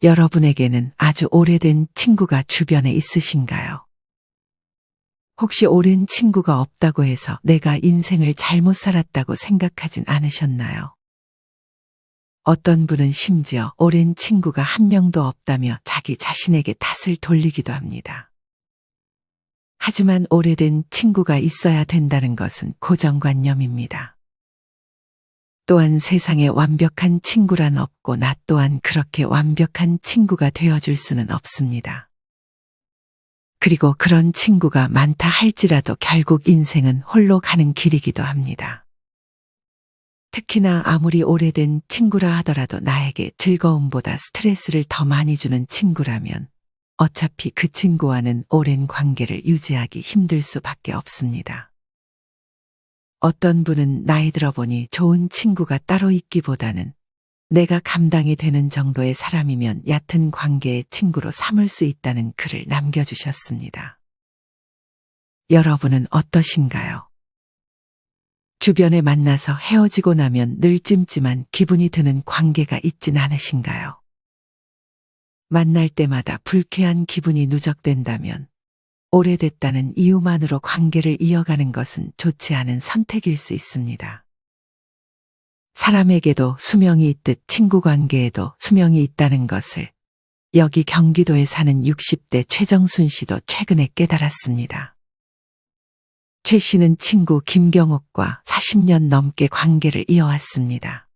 여러분에게는 아주 오래된 친구가 주변에 있으신가요? 혹시 오랜 친구가 없다고 해서 내가 인생을 잘못 살았다고 생각하진 않으셨나요? 어떤 분은 심지어 오랜 친구가 한 명도 없다며 자기 자신에게 탓을 돌리기도 합니다. 하지만 오래된 친구가 있어야 된다는 것은 고정관념입니다. 또한 세상에 완벽한 친구란 없고 나 또한 그렇게 완벽한 친구가 되어줄 수는 없습니다. 그리고 그런 친구가 많다 할지라도 결국 인생은 홀로 가는 길이기도 합니다. 특히나 아무리 오래된 친구라 하더라도 나에게 즐거움보다 스트레스를 더 많이 주는 친구라면 어차피 그 친구와는 오랜 관계를 유지하기 힘들 수밖에 없습니다. 어떤 분은 나이 들어보니 좋은 친구가 따로 있기보다는 내가 감당이 되는 정도의 사람이면 얕은 관계의 친구로 삼을 수 있다는 글을 남겨주셨습니다. 여러분은 어떠신가요? 주변에 만나서 헤어지고 나면 늘 찜찜한 기분이 드는 관계가 있진 않으신가요? 만날 때마다 불쾌한 기분이 누적된다면 오래됐다는 이유만으로 관계를 이어가는 것은 좋지 않은 선택일 수 있습니다. 사람에게도 수명이 있듯 친구 관계에도 수명이 있다는 것을 여기 경기도에 사는 60대 최정순 씨도 최근에 깨달았습니다. 최 씨는 친구 김경옥과 40년 넘게 관계를 이어왔습니다.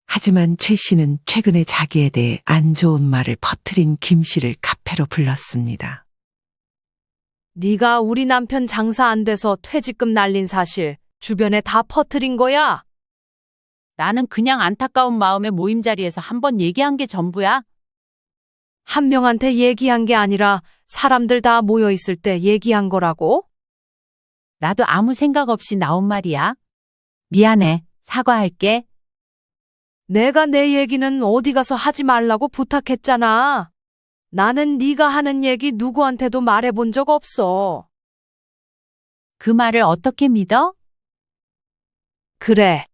하지만 최 씨는 최근에 자기에 대해 안 좋은 말을 퍼뜨린 김 씨를 카페로 불렀습니다. 네가 우리 남편 장사 안 돼서 퇴직금 날린 사실 주변에 다 퍼뜨린 거야? 나는 그냥 안타까운 마음에 모임 자리에서 한번 얘기한 게 전부야. 한 명한테 얘기한 게 아니라 사람들 다 모여 있을 때 얘기한 거라고? 나도 아무 생각 없이 나온 말이야. 미안해. 사과할게. 내가 내 얘기는 어디 가서 하지 말라고 부탁했잖아. 나는 네가 하는 얘기 누구한테도 말해본 적 없어. 그 말을 어떻게 믿어? 그래.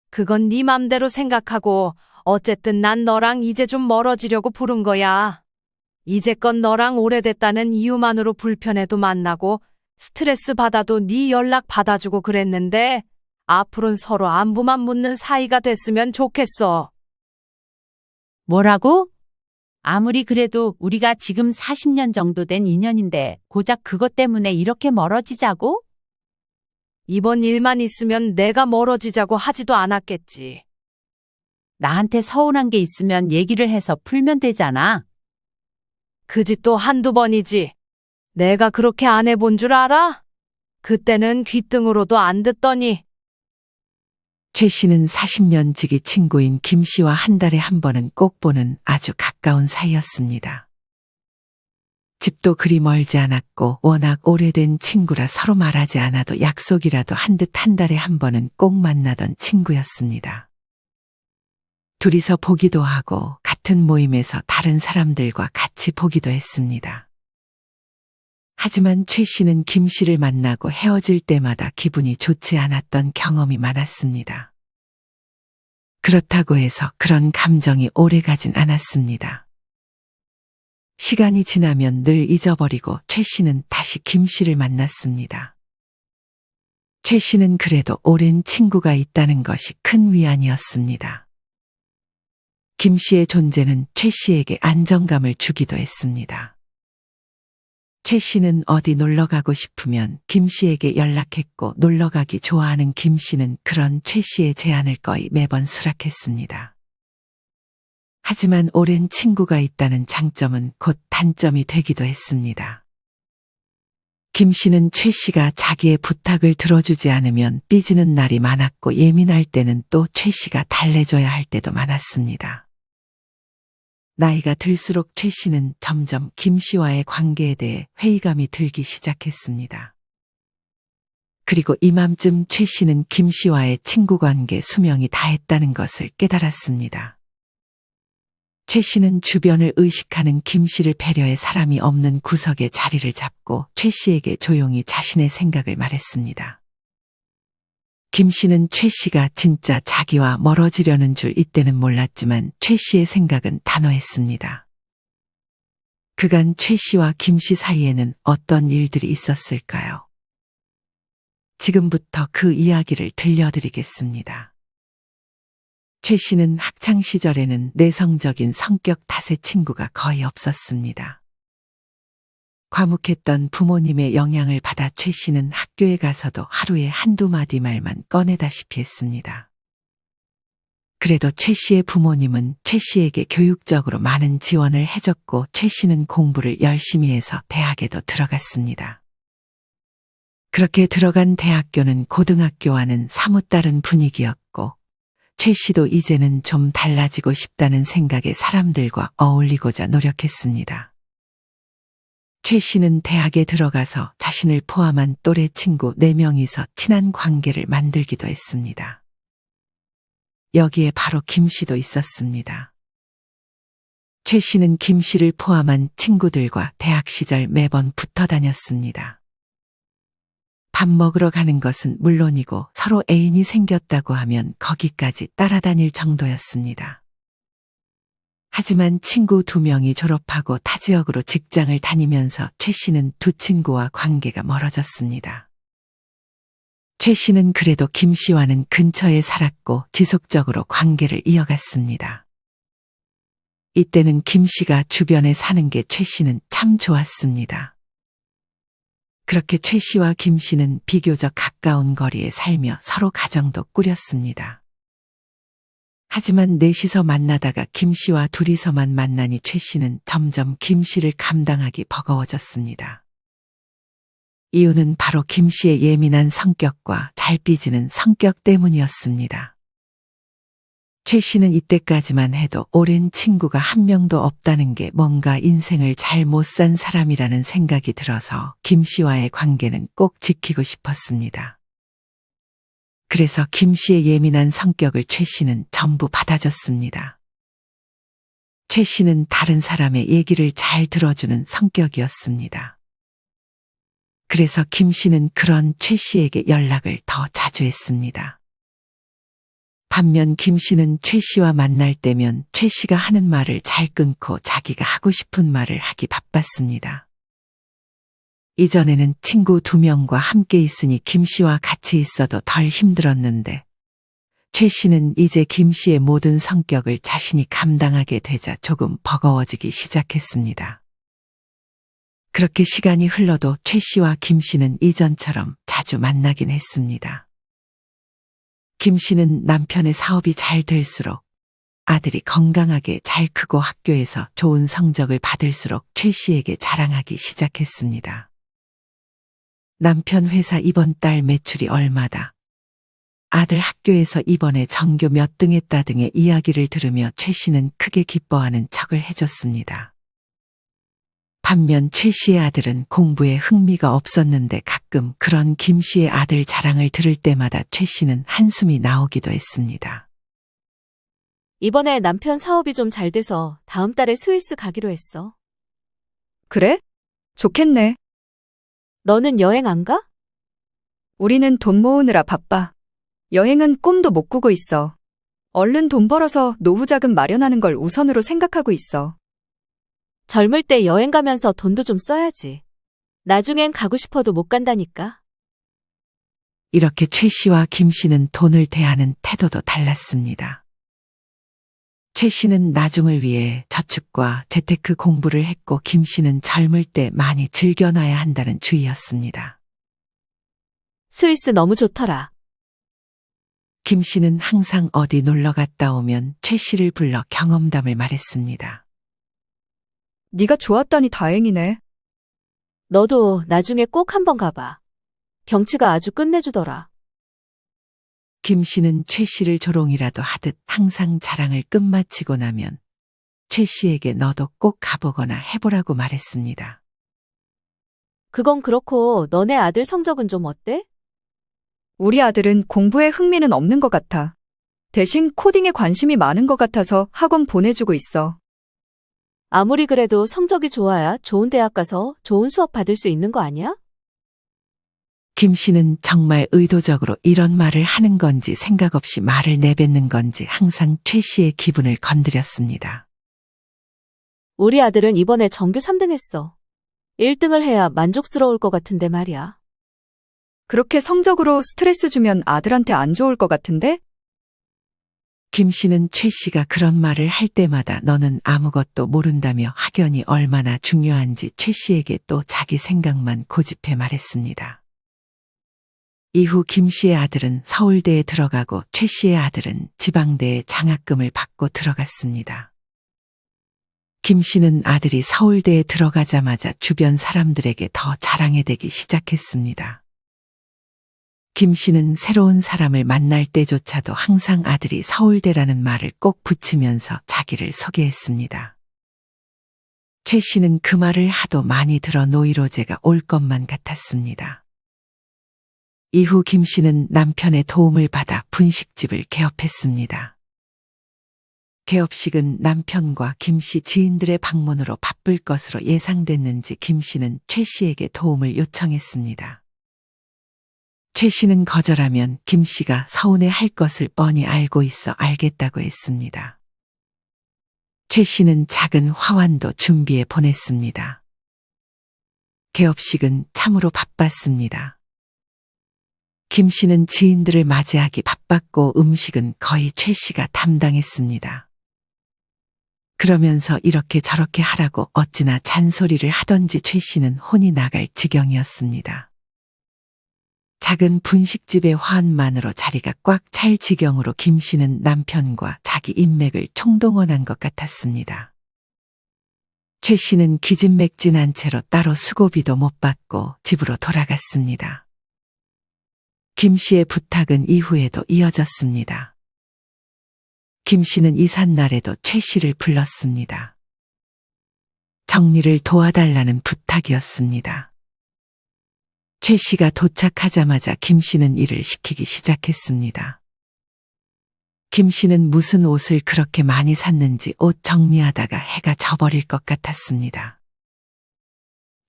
그건 네 맘대로 생각하고 어쨌든 난 너랑 이제 좀 멀어지려고 부른 거야. 이제껏 너랑 오래됐다는 이유만으로 불편해도 만나고 스트레스 받아도 네 연락 받아주고 그랬는데 앞으로는 서로 안부만 묻는 사이가 됐으면 좋겠어. 뭐라고? 아무리 그래도 우리가 지금 40년 정도 된 인연인데 고작 그것 때문에 이렇게 멀어지자고? 이번 일만 있으면 내가 멀어지자고 하지도 않았겠지. 나한테 서운한 게 있으면 얘기를 해서 풀면 되잖아. 그 짓도 한두 번이지. 내가 그렇게 안 해본 줄 알아? 그때는 귓등으로도 안 듣더니. 최 씨는 40년 지기 친구인 김 씨와 한 달에 한 번은 꼭 보는 아주 가까운 사이였습니다. 집도 그리 멀지 않았고 워낙 오래된 친구라 서로 말하지 않아도 약속이라도 한 듯 한 달에 한 번은 꼭 만나던 친구였습니다. 둘이서 보기도 하고 같은 모임에서 다른 사람들과 같이 보기도 했습니다. 하지만 최 씨는 김 씨를 만나고 헤어질 때마다 기분이 좋지 않았던 경험이 많았습니다. 그렇다고 해서 그런 감정이 오래가진 않았습니다. 시간이 지나면 늘 잊어버리고 최 씨는 다시 김 씨를 만났습니다. 최 씨는 그래도 오랜 친구가 있다는 것이 큰 위안이었습니다. 김 씨의 존재는 최 씨에게 안정감을 주기도 했습니다. 최 씨는 어디 놀러 가고 싶으면 김 씨에게 연락했고 놀러 가기 좋아하는 김 씨는 그런 최 씨의 제안을 거의 매번 수락했습니다. 하지만 오랜 친구가 있다는 장점은 곧 단점이 되기도 했습니다. 김 씨는 최 씨가 자기의 부탁을 들어주지 않으면 삐지는 날이 많았고 예민할 때는 또 최 씨가 달래줘야 할 때도 많았습니다. 나이가 들수록 최 씨는 점점 김 씨와의 관계에 대해 회의감이 들기 시작했습니다. 그리고 이맘쯤 최 씨는 김 씨와의 친구 관계 수명이 다했다는 것을 깨달았습니다. 최 씨는 주변을 의식하는 김 씨를 배려해 사람이 없는 구석에 자리를 잡고 최 씨에게 조용히 자신의 생각을 말했습니다. 김 씨는 최 씨가 진짜 자기와 멀어지려는 줄 이때는 몰랐지만 최 씨의 생각은 단호했습니다. 그간 최 씨와 김 씨 사이에는 어떤 일들이 있었을까요? 지금부터 그 이야기를 들려드리겠습니다. 최 씨는 학창 시절에는 내성적인 성격 탓에 친구가 거의 없었습니다. 과묵했던 부모님의 영향을 받아 최 씨는 학교에 가서도 하루에 한두 마디 말만 꺼내다시피 했습니다. 그래도 최 씨의 부모님은 최 씨에게 교육적으로 많은 지원을 해줬고 최 씨는 공부를 열심히 해서 대학에도 들어갔습니다. 그렇게 들어간 대학교는 고등학교와는 사뭇 다른 분위기였고 최 씨도 이제는 좀 달라지고 싶다는 생각에 사람들과 어울리고자 노력했습니다. 최 씨는 대학에 들어가서 자신을 포함한 또래 친구 4명이서 친한 관계를 만들기도 했습니다. 여기에 바로 김 씨도 있었습니다. 최 씨는 김 씨를 포함한 친구들과 대학 시절 매번 붙어 다녔습니다. 밥 먹으러 가는 것은 물론이고 서로 애인이 생겼다고 하면 거기까지 따라다닐 정도였습니다. 하지만 친구 2명이 졸업하고 타 지역으로 직장을 다니면서 최 씨는 두 친구와 관계가 멀어졌습니다. 최 씨는 그래도 김 씨와는 근처에 살았고 지속적으로 관계를 이어갔습니다. 이때는 김 씨가 주변에 사는 게 최 씨는 참 좋았습니다. 그렇게 최 씨와 김 씨는 비교적 가까운 거리에 살며 서로 가정도 꾸렸습니다. 하지만 넷이서 만나다가 김 씨와 둘이서만 만나니 최 씨는 점점 김 씨를 감당하기 버거워졌습니다. 이유는 바로 김 씨의 예민한 성격과 잘 삐지는 성격 때문이었습니다. 최 씨는 이때까지만 해도 오랜 친구가 한 명도 없다는 게 뭔가 인생을 잘 못 산 사람이라는 생각이 들어서 김 씨와의 관계는 꼭 지키고 싶었습니다. 그래서 김 씨의 예민한 성격을 최 씨는 전부 받아줬습니다. 최 씨는 다른 사람의 얘기를 잘 들어주는 성격이었습니다. 그래서 김 씨는 그런 최 씨에게 연락을 더 자주 했습니다. 반면 김 씨는 최 씨와 만날 때면 최 씨가 하는 말을 잘 끊고 자기가 하고 싶은 말을 하기 바빴습니다. 이전에는 친구 2명과 함께 있으니 김 씨와 같이 있어도 덜 힘들었는데 최 씨는 이제 김 씨의 모든 성격을 자신이 감당하게 되자 조금 버거워지기 시작했습니다. 그렇게 시간이 흘러도 최 씨와 김 씨는 이전처럼 자주 만나긴 했습니다. 김 씨는 남편의 사업이 잘 될수록 아들이 건강하게 잘 크고 학교에서 좋은 성적을 받을수록 최 씨에게 자랑하기 시작했습니다. 남편 회사 이번 달 매출이 얼마다. 아들 학교에서 이번에 전교 몇 등 했다 등의 이야기를 들으며 최 씨는 크게 기뻐하는 척을 해줬습니다. 반면 최 씨의 아들은 공부에 흥미가 없었는데 가끔 그런 김 씨의 아들 자랑을 들을 때마다 최 씨는 한숨이 나오기도 했습니다. 이번에 남편 사업이 좀 잘 돼서 다음 달에 스위스 가기로 했어. 그래? 좋겠네. 너는 여행 안 가? 우리는 돈 모으느라 바빠. 여행은 꿈도 못 꾸고 있어. 얼른 돈 벌어서 노후 자금 마련하는 걸 우선으로 생각하고 있어. 젊을 때 여행 가면서 돈도 좀 써야지. 나중엔 가고 싶어도 못 간다니까. 이렇게 최 씨와 김 씨는 돈을 대하는 태도도 달랐습니다. 최 씨는 나중을 위해 저축과 재테크 공부를 했고 김 씨는 젊을 때 많이 즐겨놔야 한다는 주의였습니다. 스위스 너무 좋더라. 김 씨는 항상 어디 놀러 갔다 오면 최 씨를 불러 경험담을 말했습니다. 네가 좋았다니 다행이네. 너도 나중에 꼭 한번 가봐. 경치가 아주 끝내주더라. 김 씨는 최 씨를 조롱이라도 하듯 항상 자랑을 끝마치고 나면 최 씨에게 너도 꼭 가보거나 해보라고 말했습니다. 그건 그렇고 너네 아들 성적은 좀 어때? 우리 아들은 공부에 흥미는 없는 것 같아. 대신 코딩에 관심이 많은 것 같아서 학원 보내주고 있어. 아무리 그래도 성적이 좋아야 좋은 대학 가서 좋은 수업 받을 수 있는 거 아니야? 김 씨는 정말 의도적으로 이런 말을 하는 건지 생각 없이 말을 내뱉는 건지 항상 최 씨의 기분을 건드렸습니다. 우리 아들은 이번에 전교 3등 했어. 1등을 해야 만족스러울 것 같은데 말이야. 그렇게 성적으로 스트레스 주면 아들한테 안 좋을 것 같은데? 김 씨는 최 씨가 그런 말을 할 때마다 너는 아무것도 모른다며 학연이 얼마나 중요한지 최 씨에게 또 자기 생각만 고집해 말했습니다. 이후 김 씨의 아들은 서울대에 들어가고 최 씨의 아들은 지방대에 장학금을 받고 들어갔습니다. 김 씨는 아들이 서울대에 들어가자마자 주변 사람들에게 더 자랑해대기 시작했습니다. 김 씨는 새로운 사람을 만날 때조차도 항상 아들이 서울대라는 말을 꼭 붙이면서 자기를 소개했습니다. 최 씨는 그 말을 하도 많이 들어 노이로제가 올 것만 같았습니다. 이후 김 씨는 남편의 도움을 받아 분식집을 개업했습니다. 개업식은 남편과 김 씨 지인들의 방문으로 바쁠 것으로 예상됐는지 김 씨는 최 씨에게 도움을 요청했습니다. 최 씨는 거절하면 김 씨가 서운해할 것을 뻔히 알고 있어 알겠다고 했습니다. 최 씨는 작은 화환도 준비해 보냈습니다. 개업식은 참으로 바빴습니다. 김 씨는 지인들을 맞이하기 바빴고 음식은 거의 최 씨가 담당했습니다. 그러면서 이렇게 저렇게 하라고 어찌나 잔소리를 하던지 최 씨는 혼이 나갈 지경이었습니다. 작은 분식집의 화환만으로 자리가 꽉 찰 지경으로 김 씨는 남편과 자기 인맥을 총동원한 것 같았습니다. 최 씨는 기진맥진한 채로 따로 수고비도 못 받고 집으로 돌아갔습니다. 김 씨의 부탁은 이후에도 이어졌습니다. 김 씨는 이삿날에도 최 씨를 불렀습니다. 정리를 도와달라는 부탁이었습니다. 최 씨가 도착하자마자 김 씨는 일을 시키기 시작했습니다. 김 씨는 무슨 옷을 그렇게 많이 샀는지 옷 정리하다가 해가 져버릴 것 같았습니다.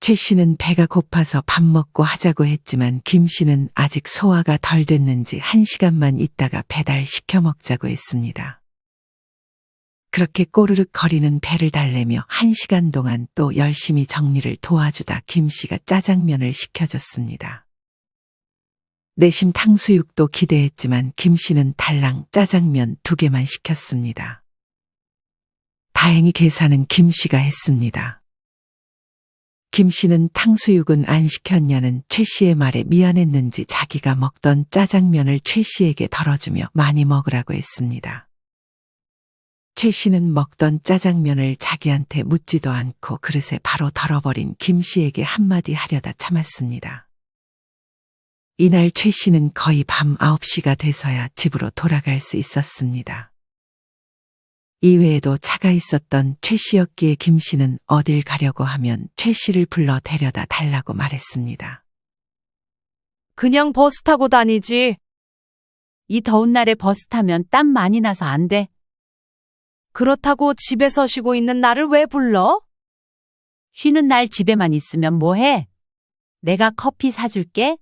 최 씨는 배가 고파서 밥 먹고 하자고 했지만 김 씨는 아직 소화가 덜 됐는지 1시간만 있다가 배달 시켜 먹자고 했습니다. 그렇게 꼬르륵 거리는 배를 달래며 1시간 동안 또 열심히 정리를 도와주다 김 씨가 짜장면을 시켜줬습니다. 내심 탕수육도 기대했지만 김 씨는 달랑 짜장면 2개만 시켰습니다. 다행히 계산은 김 씨가 했습니다. 김 씨는 탕수육은 안 시켰냐는 최 씨의 말에 미안했는지 자기가 먹던 짜장면을 최 씨에게 덜어주며 많이 먹으라고 했습니다. 최 씨는 먹던 짜장면을 자기한테 묻지도 않고 그릇에 바로 덜어버린 김 씨에게 한마디 하려다 참았습니다. 이날 최 씨는 거의 밤 9시가 돼서야 집으로 돌아갈 수 있었습니다. 이외에도 차가 있었던 최 씨였기에 김 씨는 어딜 가려고 하면 최 씨를 불러 데려다 달라고 말했습니다. 그냥 버스 타고 다니지. 이 더운 날에 버스 타면 땀 많이 나서 안 돼. 그렇다고 집에서 쉬고 있는 나를 왜 불러? 쉬는 날 집에만 있으면 뭐해? 내가 커피 사줄게.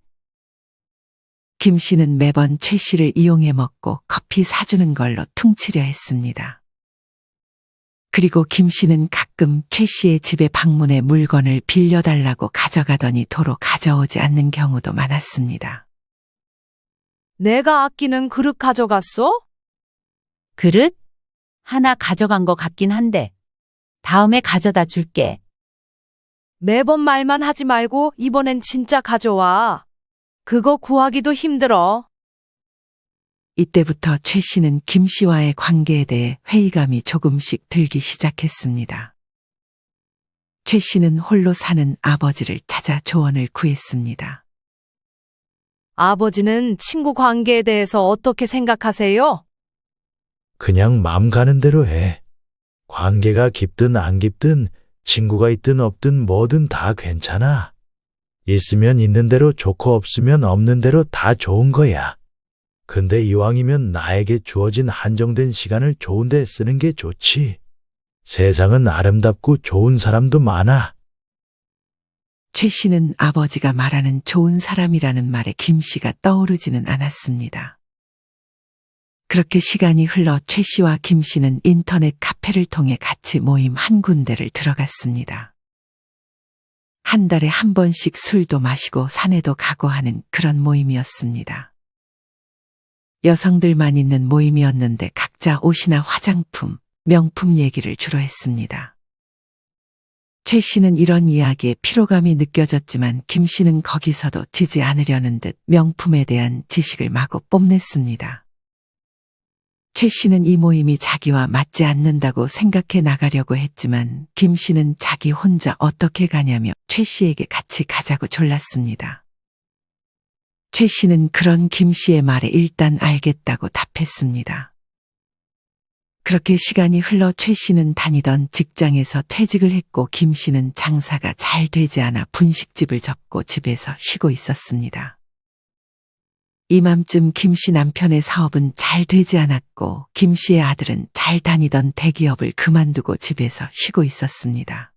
김 씨는 매번 최 씨를 이용해 먹고 커피 사주는 걸로 퉁치려 했습니다. 그리고 김 씨는 가끔 최 씨의 집에 방문해 물건을 빌려달라고 가져가더니 도로 가져오지 않는 경우도 많았습니다. 내가 아끼는 그릇 가져갔어? 그릇? 하나 가져간 것 같긴 한데. 다음에 가져다 줄게. 매번 말만 하지 말고 이번엔 진짜 가져와. 그거 구하기도 힘들어. 이때부터 최 씨는 김 씨와의 관계에 대해 회의감이 조금씩 들기 시작했습니다. 최 씨는 홀로 사는 아버지를 찾아 조언을 구했습니다. 아버지는 친구 관계에 대해서 어떻게 생각하세요? 그냥 맘 가는 대로 해. 관계가 깊든 안 깊든 친구가 있든 없든 뭐든 다 괜찮아. 있으면 있는 대로 좋고 없으면 없는 대로 다 좋은 거야. 근데 이왕이면 나에게 주어진 한정된 시간을 좋은 데 쓰는 게 좋지. 세상은 아름답고 좋은 사람도 많아. 최 씨는 아버지가 말하는 좋은 사람이라는 말에 김 씨가 떠오르지는 않았습니다. 그렇게 시간이 흘러 최 씨와 김 씨는 인터넷 카페를 통해 같이 모임 한 군데를 들어갔습니다. 한 달에 한 번씩 술도 마시고 산에도 가고 하는 그런 모임이었습니다. 여성들만 있는 모임이었는데 각자 옷이나 화장품, 명품 얘기를 주로 했습니다. 최 씨는 이런 이야기에 피로감이 느껴졌지만 김 씨는 거기서도 지지 않으려는 듯 명품에 대한 지식을 마구 뽐냈습니다. 최 씨는 이 모임이 자기와 맞지 않는다고 생각해 나가려고 했지만 김 씨는 자기 혼자 어떻게 가냐며 최 씨에게 같이 가자고 졸랐습니다. 최 씨는 그런 김 씨의 말에 일단 알겠다고 답했습니다. 그렇게 시간이 흘러 최 씨는 다니던 직장에서 퇴직을 했고 김 씨는 장사가 잘 되지 않아 분식집을 접고 집에서 쉬고 있었습니다. 이맘쯤 김 씨 남편의 사업은 잘 되지 않았고 김 씨의 아들은 잘 다니던 대기업을 그만두고 집에서 쉬고 있었습니다.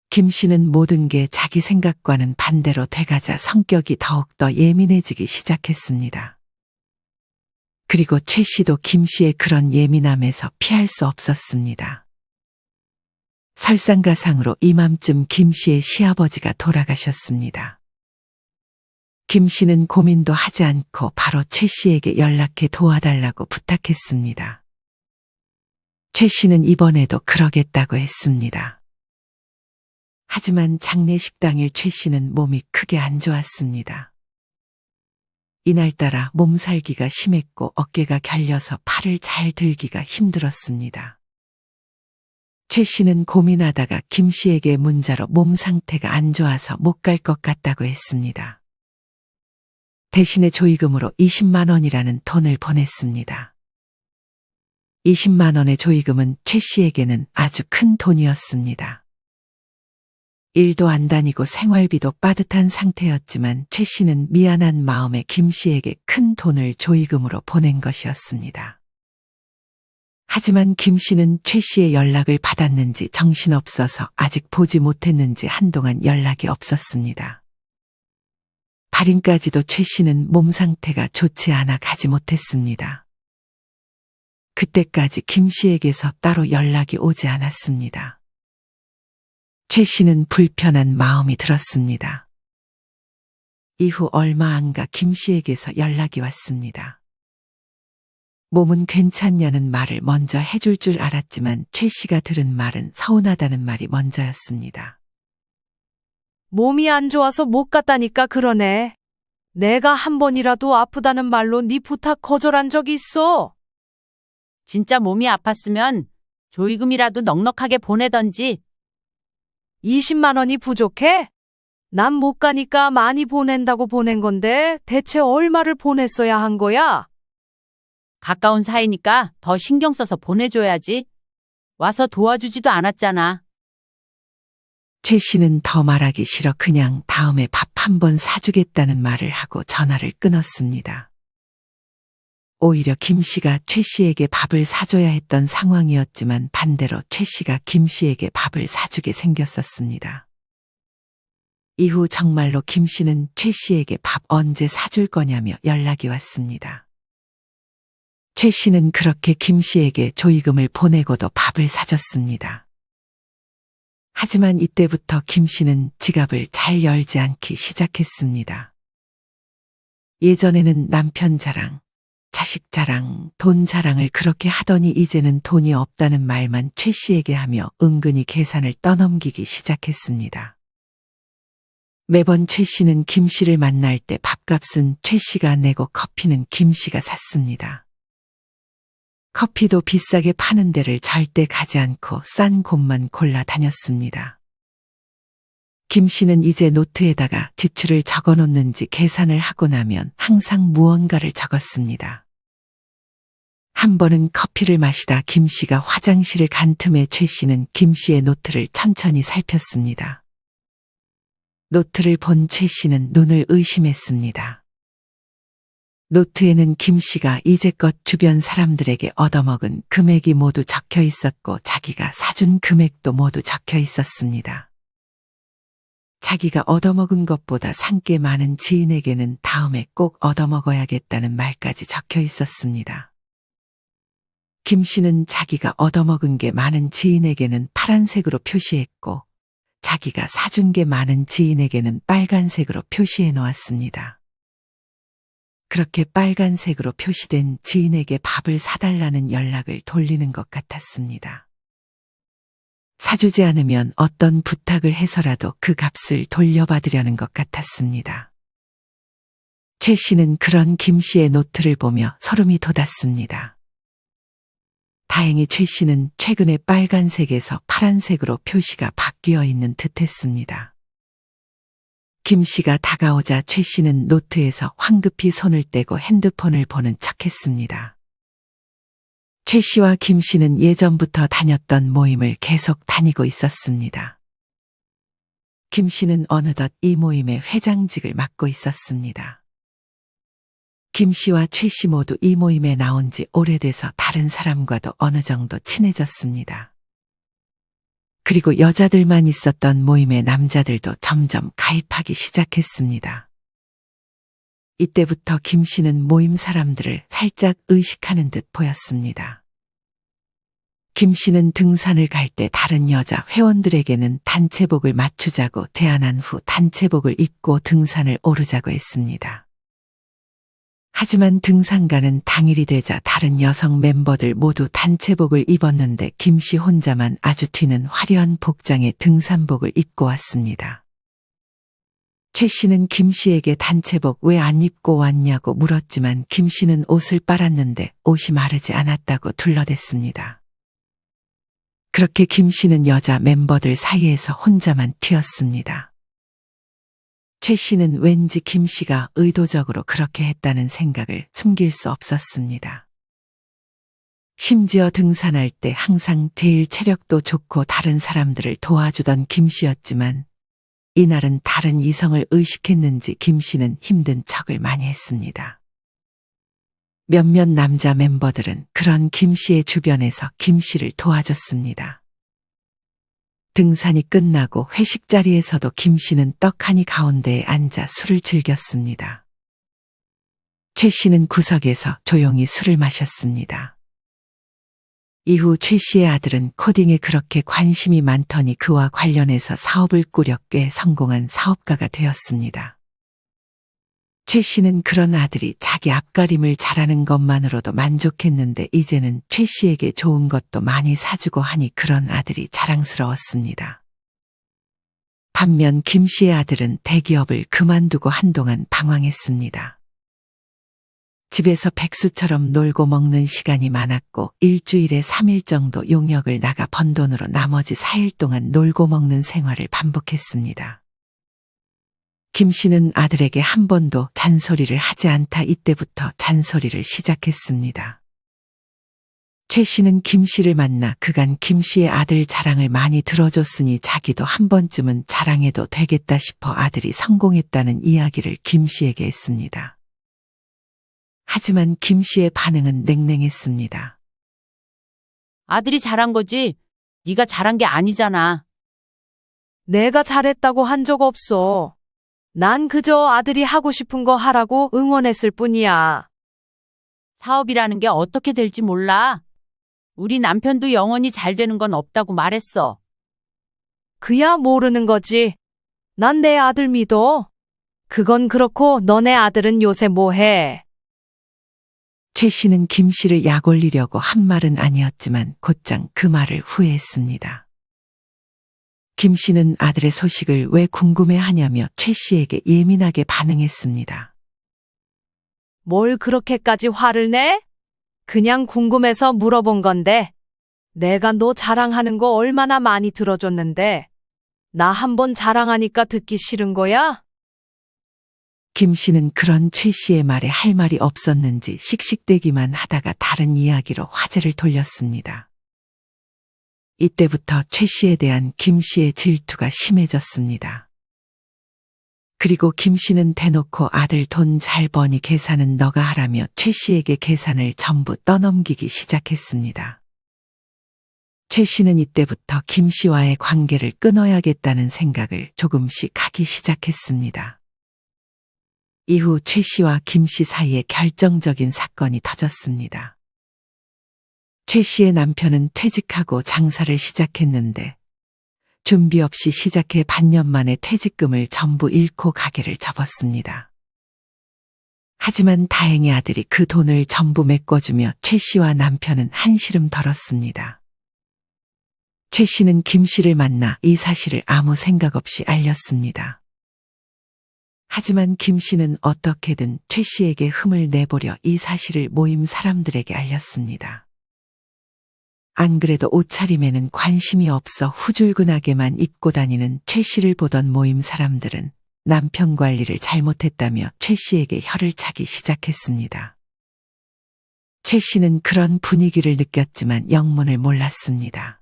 김 씨는 모든 게 자기 생각과는 반대로 돼가자 성격이 더욱더 예민해지기 시작했습니다. 그리고 최 씨도 김 씨의 그런 예민함에서 피할 수 없었습니다. 설상가상으로 이맘쯤 김 씨의 시아버지가 돌아가셨습니다. 김 씨는 고민도 하지 않고 바로 최 씨에게 연락해 도와달라고 부탁했습니다. 최 씨는 이번에도 그러겠다고 했습니다. 하지만 장례식 당일 최 씨는 몸이 크게 안 좋았습니다. 이날따라 몸살기가 심했고 어깨가 결려서 팔을 잘 들기가 힘들었습니다. 최 씨는 고민하다가 김 씨에게 문자로 몸 상태가 안 좋아서 못 갈 것 같다고 했습니다. 대신에 조의금으로 20만 원이라는 돈을 보냈습니다. 20만 원의 조의금은 최 씨에게는 아주 큰 돈이었습니다. 일도 안 다니고 생활비도 빠듯한 상태였지만 최 씨는 미안한 마음에 김 씨에게 큰 돈을 조의금으로 보낸 것이었습니다. 하지만 김 씨는 최 씨의 연락을 받았는지 정신없어서 아직 보지 못했는지 한동안 연락이 없었습니다. 발인까지도 최 씨는 몸 상태가 좋지 않아 가지 못했습니다. 그때까지 김 씨에게서 따로 연락이 오지 않았습니다. 최 씨는 불편한 마음이 들었습니다. 이후 얼마 안 가 김 씨에게서 연락이 왔습니다. 몸은 괜찮냐는 말을 먼저 해줄 줄 알았지만 최 씨가 들은 말은 서운하다는 말이 먼저였습니다. 몸이 안 좋아서 못 갔다니까 그러네. 내가 한 번이라도 아프다는 말로 네 부탁 거절한 적이 있어. 진짜 몸이 아팠으면 조의금이라도 넉넉하게 보내던지. 20만 원이 부족해? 난 못 가니까 많이 보낸다고 보낸 건데 대체 얼마를 보냈어야 한 거야? 가까운 사이니까 더 신경 써서 보내줘야지. 와서 도와주지도 않았잖아. 최 씨는 더 말하기 싫어 그냥 다음에 밥 한 번 사주겠다는 말을 하고 전화를 끊었습니다. 오히려 김 씨가 최 씨에게 밥을 사줘야 했던 상황이었지만 반대로 최 씨가 김 씨에게 밥을 사주게 생겼었습니다. 이후 정말로 김 씨는 최 씨에게 밥 언제 사줄 거냐며 연락이 왔습니다. 최 씨는 그렇게 김 씨에게 조의금을 보내고도 밥을 사줬습니다. 하지만 이때부터 김 씨는 지갑을 잘 열지 않기 시작했습니다. 예전에는 남편 자랑, 자식 자랑, 돈 자랑을 그렇게 하더니 이제는 돈이 없다는 말만 최 씨에게 하며 은근히 계산을 떠넘기기 시작했습니다. 매번 최 씨는 김 씨를 만날 때 밥값은 최 씨가 내고 커피는 김 씨가 샀습니다. 커피도 비싸게 파는 데를 절대 가지 않고 싼 곳만 골라 다녔습니다. 김 씨는 이제 노트에다가 지출을 적어 놓는지 계산을 하고 나면 항상 무언가를 적었습니다. 한 번은 커피를 마시다 김 씨가 화장실을 간 틈에 최 씨는 김 씨의 노트를 천천히 살폈습니다. 노트를 본 최 씨는 눈을 의심했습니다. 노트에는 김 씨가 이제껏 주변 사람들에게 얻어먹은 금액이 모두 적혀 있었고 자기가 사준 금액도 모두 적혀 있었습니다. 자기가 얻어먹은 것보다 산게 많은 지인에게는 다음에 꼭 얻어먹어야겠다는 말까지 적혀 있었습니다. 김 씨는 자기가 얻어먹은 게 많은 지인에게는 파란색으로 표시했고 자기가 사준 게 많은 지인에게는 빨간색으로 표시해 놓았습니다. 그렇게 빨간색으로 표시된 지인에게 밥을 사달라는 연락을 돌리는 것 같았습니다. 사주지 않으면 어떤 부탁을 해서라도 그 값을 돌려받으려는 것 같았습니다. 최 씨는 그런 김 씨의 노트를 보며 소름이 돋았습니다. 다행히 최 씨는 최근에 빨간색에서 파란색으로 표시가 바뀌어 있는 듯했습니다. 김 씨가 다가오자 최 씨는 노트에서 황급히 손을 떼고 핸드폰을 보는 척했습니다. 최 씨와 김 씨는 예전부터 다녔던 모임을 계속 다니고 있었습니다. 김 씨는 어느덧 이 모임의 회장직을 맡고 있었습니다. 김 씨와 최 씨 모두 이 모임에 나온 지 오래돼서 다른 사람과도 어느 정도 친해졌습니다. 그리고 여자들만 있었던 모임의 남자들도 점점 가입하기 시작했습니다. 이때부터 김 씨는 모임 사람들을 살짝 의식하는 듯 보였습니다. 김 씨는 등산을 갈 때 다른 여자 회원들에게는 단체복을 맞추자고 제안한 후 단체복을 입고 등산을 오르자고 했습니다. 하지만 등산 가는 당일이 되자 다른 여성 멤버들 모두 단체복을 입었는데 김 씨 혼자만 아주 튀는 화려한 복장의 등산복을 입고 왔습니다. 최 씨는 김 씨에게 단체복 왜 안 입고 왔냐고 물었지만 김 씨는 옷을 빨았는데 옷이 마르지 않았다고 둘러댔습니다. 그렇게 김 씨는 여자 멤버들 사이에서 혼자만 튀었습니다. 최 씨는 왠지 김 씨가 의도적으로 그렇게 했다는 생각을 숨길 수 없었습니다. 심지어 등산할 때 항상 제일 체력도 좋고 다른 사람들을 도와주던 김 씨였지만 이날은 다른 이성을 의식했는지 김 씨는 힘든 척을 많이 했습니다. 몇몇 남자 멤버들은 그런 김 씨의 주변에서 김 씨를 도와줬습니다. 등산이 끝나고 회식 자리에서도 김 씨는 떡하니 가운데에 앉아 술을 즐겼습니다. 최 씨는 구석에서 조용히 술을 마셨습니다. 이후 최 씨의 아들은 코딩에 그렇게 관심이 많더니 그와 관련해서 사업을 꾸려 꽤 성공한 사업가가 되었습니다. 최 씨는 그런 아들이 자기 앞가림을 잘하는 것만으로도 만족했는데 이제는 최 씨에게 좋은 것도 많이 사주고 하니 그런 아들이 자랑스러웠습니다. 반면 김 씨의 아들은 대기업을 그만두고 한동안 방황했습니다. 집에서 백수처럼 놀고 먹는 시간이 많았고 일주일에 3일 정도 용역을 나가 번 돈으로 나머지 4일 동안 놀고 먹는 생활을 반복했습니다. 김 씨는 아들에게 한 번도 잔소리를 하지 않다 이때부터 잔소리를 시작했습니다. 최 씨는 김 씨를 만나 그간 김 씨의 아들 자랑을 많이 들어줬으니 자기도 한 번쯤은 자랑해도 되겠다 싶어 아들이 성공했다는 이야기를 김 씨에게 했습니다. 하지만 김 씨의 반응은 냉랭했습니다. 아들이 잘한 거지. 네가 잘한 게 아니잖아. 내가 잘했다고 한 적 없어. 난 그저 아들이 하고 싶은 거 하라고 응원했을 뿐이야. 사업이라는 게 어떻게 될지 몰라. 우리 남편도 영원히 잘 되는 건 없다고 말했어. 그야 모르는 거지. 난 내 아들 믿어. 그건 그렇고 너네 아들은 요새 뭐해? 최 씨는 김 씨를 약 올리려고 한 말은 아니었지만 곧장 그 말을 후회했습니다. 김 씨는 아들의 소식을 왜 궁금해하냐며 최 씨에게 예민하게 반응했습니다. 뭘 그렇게까지 화를 내? 그냥 궁금해서 물어본 건데. 내가 너 자랑하는 거 얼마나 많이 들어줬는데. 나 한번 자랑하니까 듣기 싫은 거야? 김 씨는 그런 최 씨의 말에 할 말이 없었는지 씩씩대기만 하다가 다른 이야기로 화제를 돌렸습니다. 이때부터 최 씨에 대한 김 씨의 질투가 심해졌습니다. 그리고 김 씨는 대놓고 아들 돈 잘 버니 계산은 너가 하라며 최 씨에게 계산을 전부 떠넘기기 시작했습니다. 최 씨는 이때부터 김 씨와의 관계를 끊어야겠다는 생각을 조금씩 하기 시작했습니다. 이후 최 씨와 김 씨 사이에 결정적인 사건이 터졌습니다. 최 씨의 남편은 퇴직하고 장사를 시작했는데 준비 없이 시작해 반년 만에 퇴직금을 전부 잃고 가게를 접었습니다. 하지만 다행히 아들이 그 돈을 전부 메꿔주며 최 씨와 남편은 한시름 덜었습니다. 최 씨는 김 씨를 만나 이 사실을 아무 생각 없이 알렸습니다. 하지만 김 씨는 어떻게든 최 씨에게 흠을 내보려 이 사실을 모임 사람들에게 알렸습니다. 안 그래도 옷차림에는 관심이 없어 후줄근하게만 입고 다니는 최 씨를 보던 모임 사람들은 남편 관리를 잘못했다며 최 씨에게 혀를 차기 시작했습니다. 최 씨는 그런 분위기를 느꼈지만 영문을 몰랐습니다.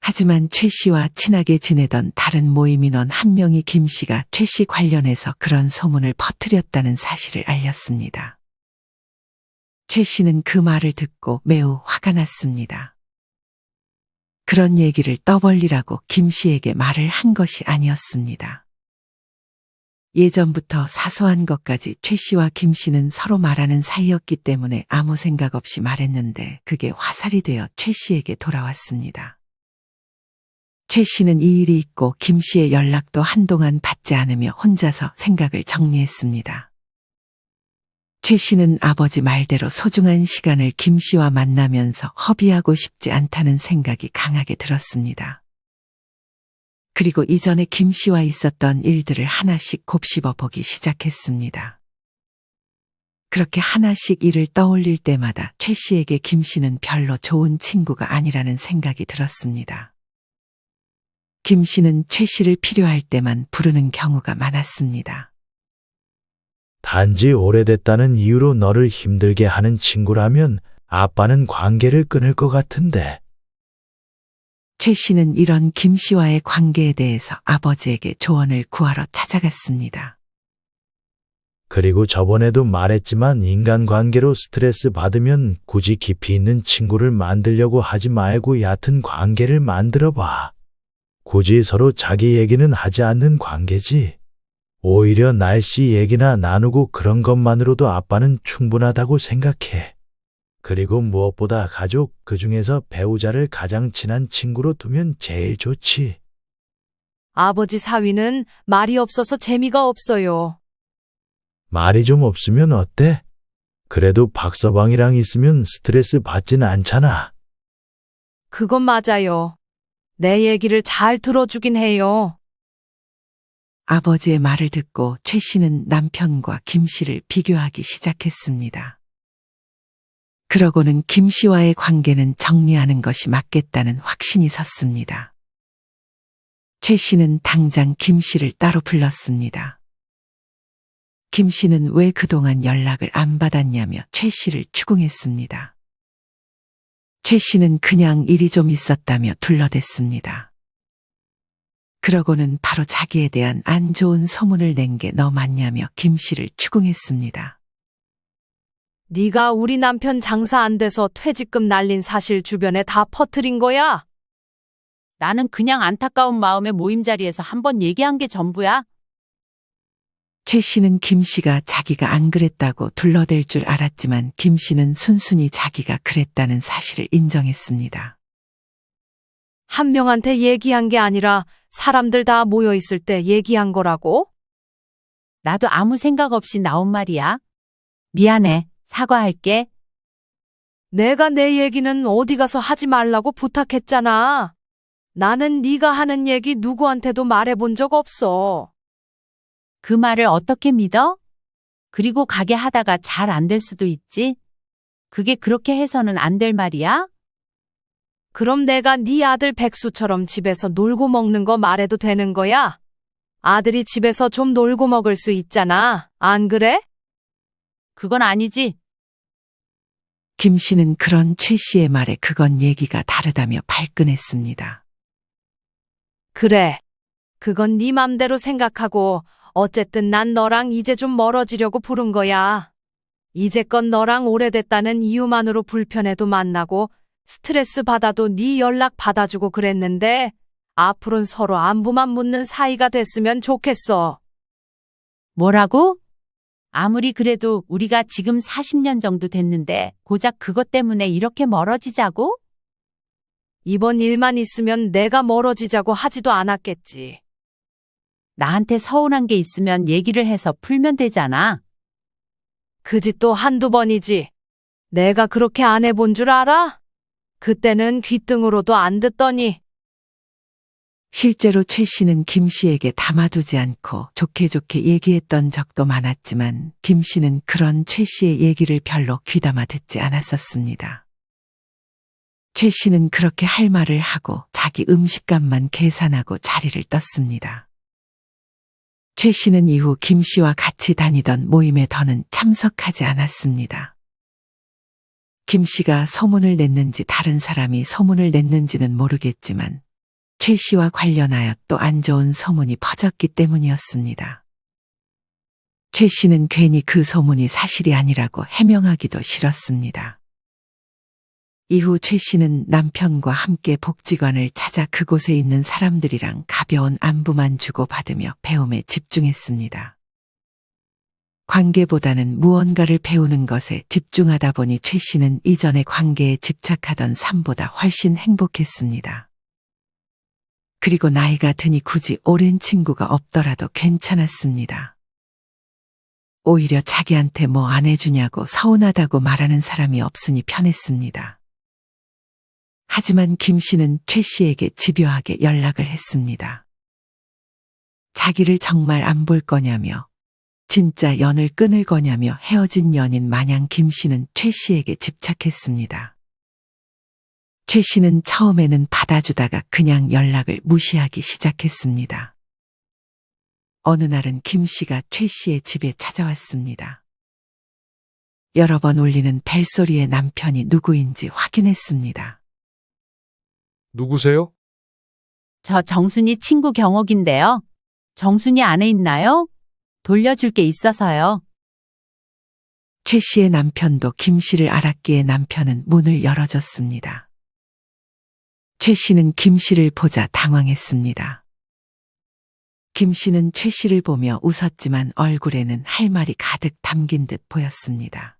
하지만 최 씨와 친하게 지내던 다른 모임 인원 한 명이 김 씨가 최 씨 관련해서 그런 소문을 퍼뜨렸다는 사실을 알렸습니다. 최 씨는 그 말을 듣고 매우 화가 났습니다. 그런 얘기를 떠벌리라고 김 씨에게 말을 한 것이 아니었습니다. 예전부터 사소한 것까지 최 씨와 김 씨는 서로 말하는 사이였기 때문에 아무 생각 없이 말했는데 그게 화살이 되어 최 씨에게 돌아왔습니다. 최 씨는 이 일이 있고 김 씨의 연락도 한동안 받지 않으며 혼자서 생각을 정리했습니다. 최 씨는 아버지 말대로 소중한 시간을 김 씨와 만나면서 허비하고 싶지 않다는 생각이 강하게 들었습니다. 그리고 이전에 김 씨와 있었던 일들을 하나씩 곱씹어 보기 시작했습니다. 그렇게 하나씩 일을 떠올릴 때마다 최 씨에게 김 씨는 별로 좋은 친구가 아니라는 생각이 들었습니다. 김 씨는 최 씨를 필요할 때만 부르는 경우가 많았습니다. 단지 오래됐다는 이유로 너를 힘들게 하는 친구라면 아빠는 관계를 끊을 것 같은데. 최 씨는 이런 김 씨와의 관계에 대해서 아버지에게 조언을 구하러 찾아갔습니다. 그리고 저번에도 말했지만 인간관계로 스트레스 받으면 굳이 깊이 있는 친구를 만들려고 하지 말고 얕은 관계를 만들어 봐. 굳이 서로 자기 얘기는 하지 않는 관계지. 오히려 날씨 얘기나 나누고 그런 것만으로도 아빠는 충분하다고 생각해. 그리고 무엇보다 가족, 그중에서 배우자를 가장 친한 친구로 두면 제일 좋지. 아버지 사위는 말이 없어서 재미가 없어요. 말이 좀 없으면 어때? 그래도 박서방이랑 있으면 스트레스 받진 않잖아. 그건 맞아요. 내 얘기를 잘 들어주긴 해요. 아버지의 말을 듣고 최 씨는 남편과 김 씨를 비교하기 시작했습니다. 그러고는 김 씨와의 관계는 정리하는 것이 맞겠다는 확신이 섰습니다. 최 씨는 당장 김 씨를 따로 불렀습니다. 김 씨는 왜 그동안 연락을 안 받았냐며 최 씨를 추궁했습니다. 최 씨는 그냥 일이 좀 있었다며 둘러댔습니다. 그러고는 바로 자기에 대한 안 좋은 소문을 낸 게 너 맞냐며 김 씨를 추궁했습니다. 네가 우리 남편 장사 안 돼서 퇴직금 날린 사실 주변에 다 퍼뜨린 거야? 나는 그냥 안타까운 마음에 모임 자리에서 한번 얘기한 게 전부야. 최 씨는 김 씨가 자기가 안 그랬다고 둘러댈 줄 알았지만 김 씨는 순순히 자기가 그랬다는 사실을 인정했습니다. 한 명한테 얘기한 게 아니라 사람들 다 모여 있을 때 얘기한 거라고? 나도 아무 생각 없이 나온 말이야. 미안해. 사과할게. 내가 내 얘기는 어디 가서 하지 말라고 부탁했잖아. 나는 네가 하는 얘기 누구한테도 말해본 적 없어. 그 말을 어떻게 믿어? 그리고 가게 하다가 잘 안 될 수도 있지. 그게 그렇게 해서는 안 될 말이야? 그럼 내가 네 아들 백수처럼 집에서 놀고 먹는 거 말해도 되는 거야? 아들이 집에서 좀 놀고 먹을 수 있잖아. 안 그래? 그건 아니지. 김 씨는 그런 최 씨의 말에 그건 얘기가 다르다며 발끈했습니다. 그래. 그건 네 맘대로 생각하고 어쨌든 난 너랑 이제 좀 멀어지려고 부른 거야. 이제껏 너랑 오래됐다는 이유만으로 불편해도 만나고 스트레스 받아도 네 연락 받아주고 그랬는데 앞으로는 서로 안부만 묻는 사이가 됐으면 좋겠어. 뭐라고? 아무리 그래도 우리가 지금 40년 정도 됐는데 고작 그것 때문에 이렇게 멀어지자고? 이번 일만 있으면 내가 멀어지자고 하지도 않았겠지. 나한테 서운한 게 있으면 얘기를 해서 풀면 되잖아. 그 짓도 한두 번이지. 내가 그렇게 안 해본 줄 알아? 그때는 귓등으로도 안 듣더니. 실제로 최 씨는 김 씨에게 담아두지 않고 좋게 좋게 얘기했던 적도 많았지만 김 씨는 그런 최 씨의 얘기를 별로 귀담아 듣지 않았었습니다. 최 씨는 그렇게 할 말을 하고 자기 음식값만 계산하고 자리를 떴습니다. 최 씨는 이후 김 씨와 같이 다니던 모임에 더는 참석하지 않았습니다. 김 씨가 소문을 냈는지 다른 사람이 소문을 냈는지는 모르겠지만 최 씨와 관련하여 또 안 좋은 소문이 퍼졌기 때문이었습니다. 최 씨는 괜히 그 소문이 사실이 아니라고 해명하기도 싫었습니다. 이후 최 씨는 남편과 함께 복지관을 찾아 그곳에 있는 사람들이랑 가벼운 안부만 주고받으며 배움에 집중했습니다. 관계보다는 무언가를 배우는 것에 집중하다 보니 최 씨는 이전의 관계에 집착하던 삶보다 훨씬 행복했습니다. 그리고 나이가 드니 굳이 오랜 친구가 없더라도 괜찮았습니다. 오히려 자기한테 뭐 안 해주냐고 서운하다고 말하는 사람이 없으니 편했습니다. 하지만 김 씨는 최 씨에게 집요하게 연락을 했습니다. 자기를 정말 안 볼 거냐며, 진짜 연을 끊을 거냐며 헤어진 연인 마냥 김 씨는 최 씨에게 집착했습니다. 최 씨는 처음에는 받아주다가 그냥 연락을 무시하기 시작했습니다. 어느 날은 김 씨가 최 씨의 집에 찾아왔습니다. 여러 번 울리는 벨소리의 남편이 누구인지 확인했습니다. 누구세요? 저 정순이 친구 경옥인데요. 정순이 안에 있나요? 돌려줄 게 있어서요. 최 씨의 남편도 김 씨를 알았기에 남편은 문을 열어줬습니다. 최 씨는 김 씨를 보자 당황했습니다. 김 씨는 최 씨를 보며 웃었지만 얼굴에는 할 말이 가득 담긴 듯 보였습니다.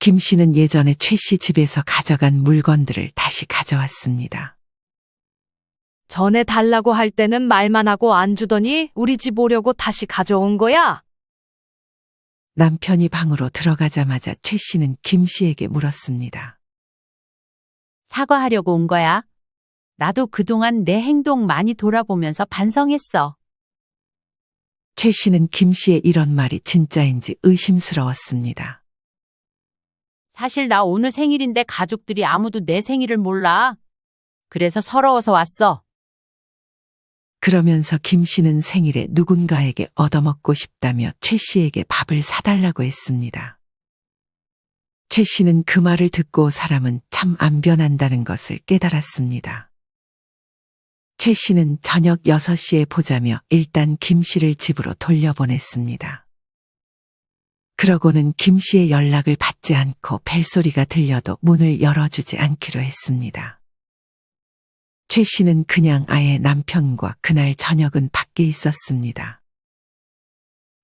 김 씨는 예전에 최 씨 집에서 가져간 물건들을 다시 가져왔습니다. 전에 달라고 할 때는 말만 하고 안 주더니 우리 집 오려고 다시 가져온 거야? 남편이 방으로 들어가자마자 최 씨는 김 씨에게 물었습니다. 사과하려고 온 거야. 나도 그동안 내 행동 많이 돌아보면서 반성했어. 최 씨는 김 씨의 이런 말이 진짜인지 의심스러웠습니다. 사실 나 오늘 생일인데 가족들이 아무도 내 생일을 몰라. 그래서 서러워서 왔어. 그러면서 김 씨는 생일에 누군가에게 얻어먹고 싶다며 최 씨에게 밥을 사달라고 했습니다. 최 씨는 그 말을 듣고 사람은 참 안 변한다는 것을 깨달았습니다. 최 씨는 저녁 6시에 보자며 일단 김 씨를 집으로 돌려보냈습니다. 그러고는 김 씨의 연락을 받지 않고 벨소리가 들려도 문을 열어주지 않기로 했습니다. 최 씨는 그냥 아예 남편과 그날 저녁은 밖에 있었습니다.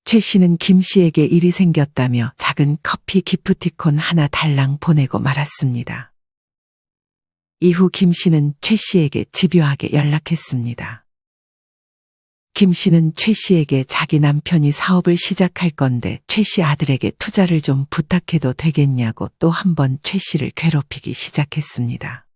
최 씨는 김 씨에게 일이 생겼다며 작은 커피 기프티콘 하나 달랑 보내고 말았습니다. 이후 김 씨는 최 씨에게 집요하게 연락했습니다. 김 씨는 최 씨에게 자기 남편이 사업을 시작할 건데 최 씨 아들에게 투자를 좀 부탁해도 되겠냐고 또 한 번 최 씨를 괴롭히기 시작했습니다.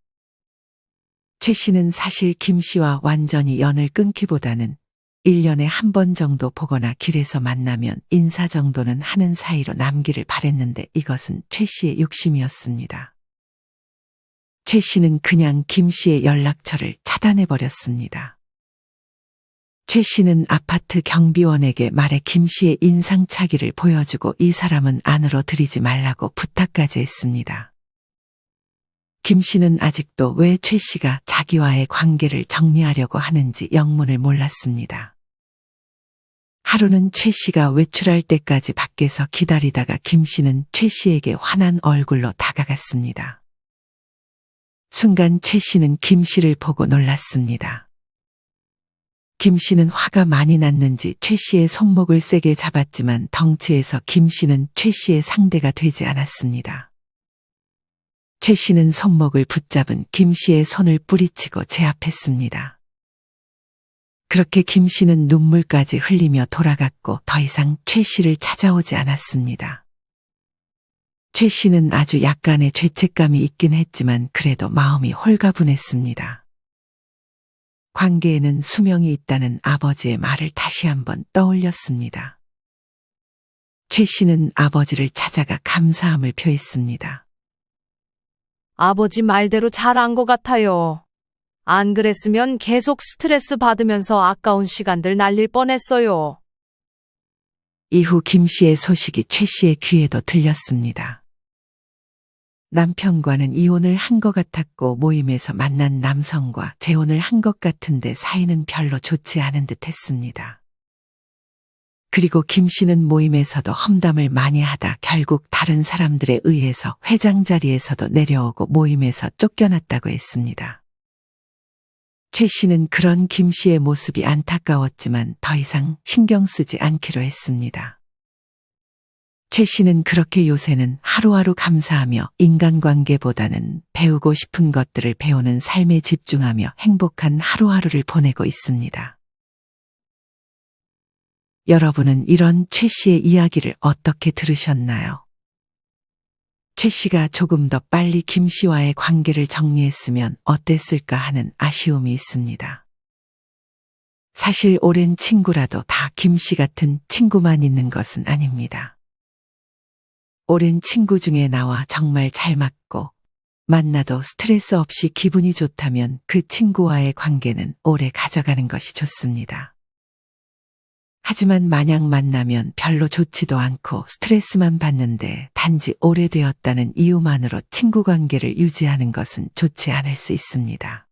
최 씨는 사실 김 씨와 완전히 연을 끊기보다는 1년에 한 번 정도 보거나 길에서 만나면 인사 정도는 하는 사이로 남기를 바랬는데 이것은 최 씨의 욕심이었습니다. 최 씨는 그냥 김 씨의 연락처를 차단해버렸습니다. 최 씨는 아파트 경비원에게 말해 김 씨의 인상착의를 보여주고 이 사람은 안으로 들이지 말라고 부탁까지 했습니다. 김 씨는 아직도 왜 최 씨가 자기와의 관계를 정리하려고 하는지 영문을 몰랐습니다. 하루는 최 씨가 외출할 때까지 밖에서 기다리다가 김 씨는 최 씨에게 환한 얼굴로 다가갔습니다. 순간 최 씨는 김 씨를 보고 놀랐습니다. 김 씨는 화가 많이 났는지 최 씨의 손목을 세게 잡았지만 덩치에서 김 씨는 최 씨의 상대가 되지 않았습니다. 최 씨는 손목을 붙잡은 김 씨의 손을 뿌리치고 제압했습니다. 그렇게 김 씨는 눈물까지 흘리며 돌아갔고 더 이상 최 씨를 찾아오지 않았습니다. 최 씨는 아주 약간의 죄책감이 있긴 했지만 그래도 마음이 홀가분했습니다. 관계에는 수명이 있다는 아버지의 말을 다시 한번 떠올렸습니다. 최 씨는 아버지를 찾아가 감사함을 표했습니다. 아버지 말대로 잘한 것 같아요. 안 그랬으면 계속 스트레스 받으면서 아까운 시간들 날릴 뻔했어요. 이후 김 씨의 소식이 최 씨의 귀에도 들렸습니다. 남편과는 이혼을 한 것 같았고 모임에서 만난 남성과 재혼을 한 것 같은데 사이는 별로 좋지 않은 듯 했습니다. 그리고 김 씨는 모임에서도 험담을 많이 하다 결국 다른 사람들에 의해서 회장 자리에서도 내려오고 모임에서 쫓겨났다고 했습니다. 최 씨는 그런 김 씨의 모습이 안타까웠지만 더 이상 신경 쓰지 않기로 했습니다. 최 씨는 그렇게 요새는 하루하루 감사하며 인간관계보다는 배우고 싶은 것들을 배우는 삶에 집중하며 행복한 하루하루를 보내고 있습니다. 여러분은 이런 최 씨의 이야기를 어떻게 들으셨나요? 최 씨가 조금 더 빨리 김 씨와의 관계를 정리했으면 어땠을까 하는 아쉬움이 있습니다. 사실 오랜 친구라도 다 김 씨 같은 친구만 있는 것은 아닙니다. 오랜 친구 중에 나와 정말 잘 맞고 만나도 스트레스 없이 기분이 좋다면 그 친구와의 관계는 오래 가져가는 것이 좋습니다. 하지만 만약 만나면 별로 좋지도 않고 스트레스만 받는데 단지 오래되었다는 이유만으로 친구 관계를 유지하는 것은 좋지 않을 수 있습니다.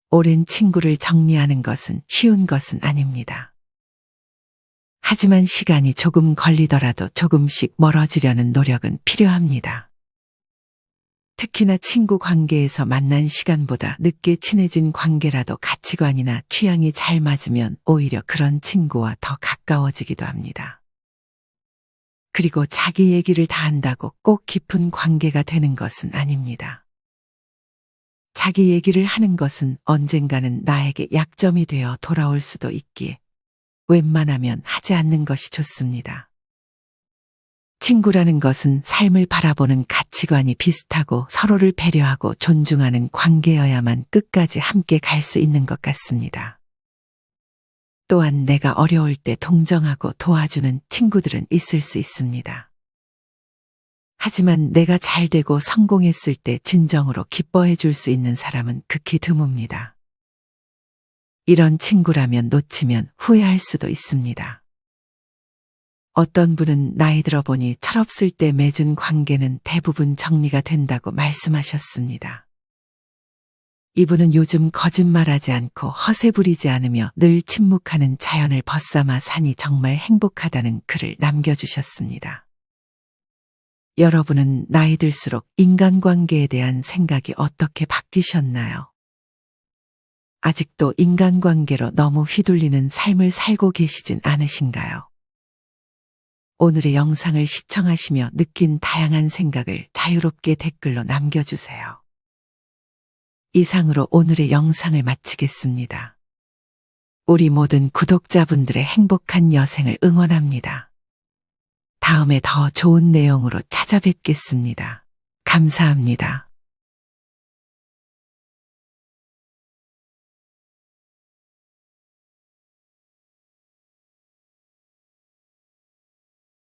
오랜 친구를 정리하는 것은 쉬운 것은 아닙니다. 하지만 시간이 조금 걸리더라도 조금씩 멀어지려는 노력은 필요합니다. 특히나 친구 관계에서 만난 시간보다 늦게 친해진 관계라도 가치관이나 취향이 잘 맞으면 오히려 그런 친구와 더 가까워지기도 합니다. 그리고 자기 얘기를 다 한다고 꼭 깊은 관계가 되는 것은 아닙니다. 자기 얘기를 하는 것은 언젠가는 나에게 약점이 되어 돌아올 수도 있기에 웬만하면 하지 않는 것이 좋습니다. 친구라는 것은 삶을 바라보는 가치관이 비슷하고 서로를 배려하고 존중하는 관계여야만 끝까지 함께 갈 수 있는 것 같습니다. 또한 내가 어려울 때 동정하고 도와주는 친구들은 있을 수 있습니다. 하지만 내가 잘 되고 성공했을 때 진정으로 기뻐해 줄 수 있는 사람은 극히 드뭅니다. 이런 친구라면 놓치면 후회할 수도 있습니다. 어떤 분은 나이 들어보니 철없을 때 맺은 관계는 대부분 정리가 된다고 말씀하셨습니다. 이분은 요즘 거짓말하지 않고 허세 부리지 않으며 늘 침묵하는 자연을 벗삼아 사니 정말 행복하다는 글을 남겨주셨습니다. 여러분은 나이 들수록 인간관계에 대한 생각이 어떻게 바뀌셨나요? 아직도 인간관계로 너무 휘둘리는 삶을 살고 계시진 않으신가요? 오늘의 영상을 시청하시며 느낀 다양한 생각을 자유롭게 댓글로 남겨주세요. 이상으로 오늘의 영상을 마치겠습니다. 우리 모든 구독자분들의 행복한 여생을 응원합니다. 다음에 더 좋은 내용으로 찾아뵙겠습니다. 감사합니다.